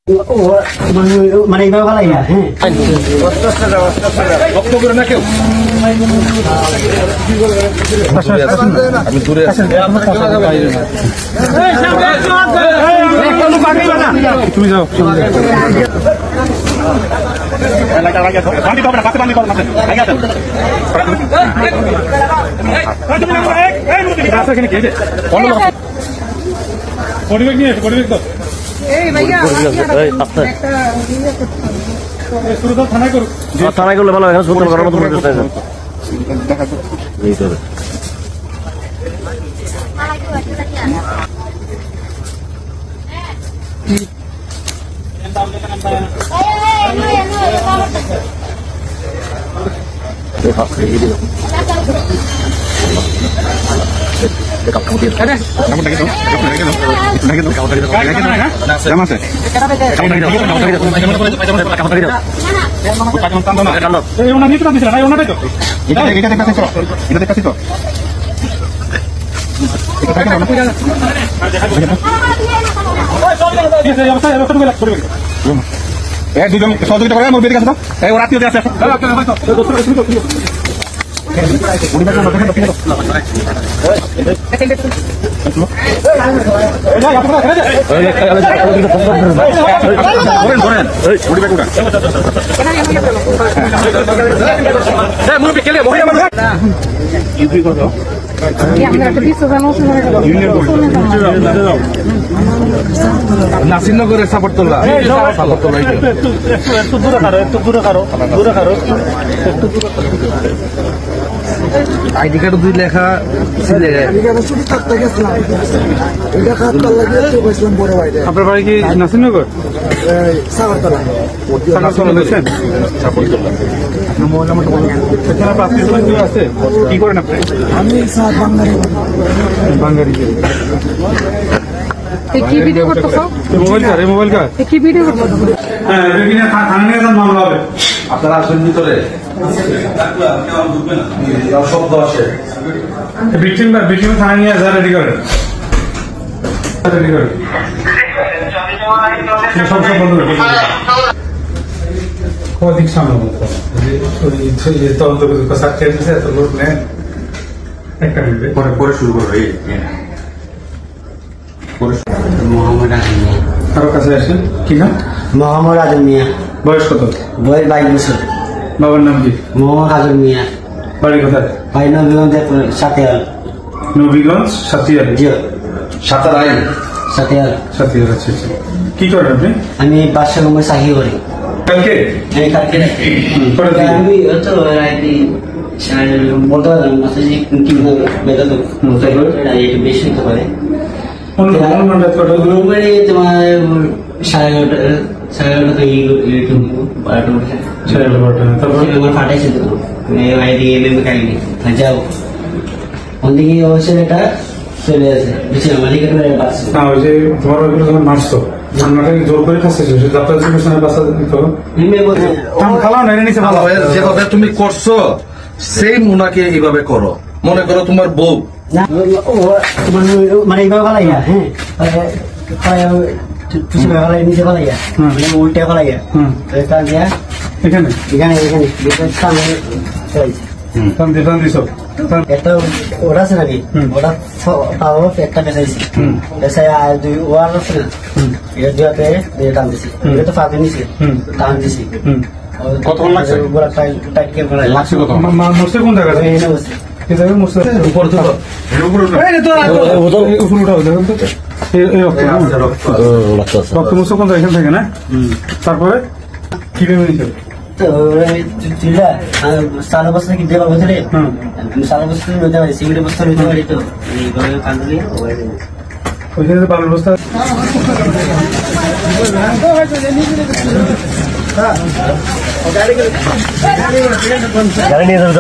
মানে এইভাবে ভালাই না হ্যাঁ আমি দূরে তুমি যাও পরিবেশ নিয়ে পরিবেশ তো থানায় করলে ভালো হয় সুন্দর করার মতো দুজন সহযোগিতা করে মোর বেদিকে আসো এই ওরা আত্মীয় আছে নাসিরনগরের সাপড়তলা একটু দূরে কারো আইডি কার্ড দুই লেখা আপনার বাড়ি কি নাসিরনগর আছে কি করেন আপনি? আমি বাঙালি কি ভিডিও করতেছ? মোবাইল কার কি ভিডিও করতেছ? হ্যাঁ এখানে থানা নিয়ে যান মামলা হবে। আপনারা আসেন ভিতরে শব্দ আসে ভিকটিম থানা নিয়ে যা রেডি করেন সব বন্ধ করে কদিক সামনে তদন্ত এত লোক নেন একটা মিলবে পরে শুরু করবে মোহাম্মদ আজম মিয়া। কারো কাছে আসেন কি নাম? মোহাম্মদ আজম মিয়া, বয়স কত? বয়স 22 বছর। বাবার নাম কি? মোহাম্মদ আজম মিয়া, বাড়ি কোথায়? ভাই নবীগঞ্জের সাথিয়াল। নবীগঞ্জ সাতিয়ার জি সাতার আইন সাথিয়াল। সাতিয়ার আচ্ছা আচ্ছা কি করেন আপনি? আমি বাদশা কুমার চাকরি করি। কালকে আমি কালকে করে দিন। আমি তো রাইতে বলতে পারলাম না যে কিভাবে বেতন একটু বেশি হতে পারে। অনুমান কটা? মোবাইলে তোমার 11:30 থেকে ইউটিউব 12টা উঠে ছেড়ে তারপর আমার ফাটাইছে তো বাইরে এমএম কাহিনী যাও ওদিকে অবশ্যই এটা চলে আসে বেশি মালিকের বাস না ওই যে তোমার ওইগুলো যখন মারছো রান্নাটাকে জোর করে খাচ্ছে ডাক্তার চিকিৎসা বাচ্চা দিত খালাও না নিচে ভালো যে কথা তুমি করছো সেই মুনাকে এইভাবে করো মনে করো তোমার বউ না মানে এইভাবে ভালাইয়া হ্যাঁ তুই ভালাই নিচে ভালাইয়া উল্টে ভালাইয়া এখানে এখানে সামনে টান দিছ একটা ওটা আছে নাকি ওটা তাও একটা বেসাইছি বেসাই আর দুই ওয়ার আছে না এটা দুয়াতে টান দিছি এটা তো ফাঁকে নিছি টান দিছি কতক্ষণ লাগছে? টাইট কে বলে লাগছে কত? মরছে কোন জায়গায়? এনে বসে এই জায়গায় মরছে উপর তো উপর উঠাও দেখুন তো রক্ত মরছে কোন জায়গা? এখান থেকে না তারপরে কি ভেবে নিচ্ছে? তো তুইলা সারা বছর কি দেবা বছরে তুমি সারা বছর নিতে পারি সিভিল বছর নিতে পারি তো এইভাবে কান্দলি ওইখানে বালুর বস্তা গাড়ি নিয়ে যাবে